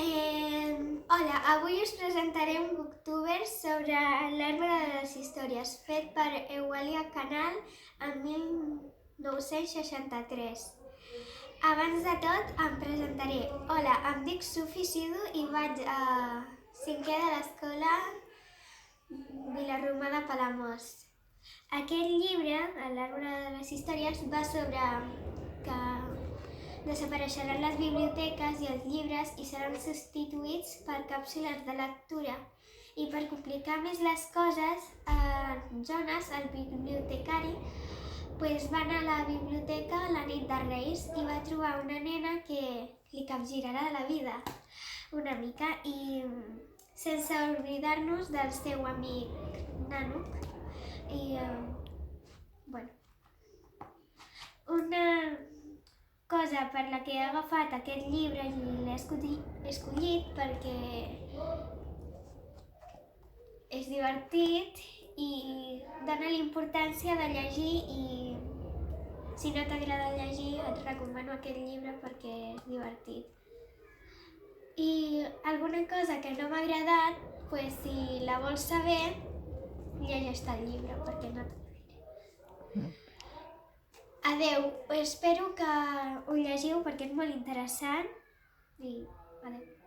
Hola, avui us presentaré un booktuber sobre l'arbre de les històries, fet per Eulàlia Canal en 1963. Abans de tot em presentaré. Hola, em dic Sufi Sidu i vaig a cinquè de l'escola Vilarromà de Palamós. Aquest llibre, l'arbre de les històries, va sobre que desapareixeran les biblioteques i els llibres i seran substituïts per càpsules de lectura. I per complicar més les coses, Jonas, el bibliotecari, va anar a la biblioteca la nit de Reis i va trobar una nena que li capgirarà la vida una mica, i sense oblidar-nos del seu amic Nanook. Una cosa per la que he agafat aquest llibre i l'he escollit perquè és divertit i dona l'importància de llegir, i si no t'agrada llegir et recomano aquest llibre perquè és divertit. I alguna cosa que no m'ha agradat, si la vols saber, llegeix-te el llibre perquè no te la diré. Adeu, espero que ho llegiu perquè és molt interessant i adeu.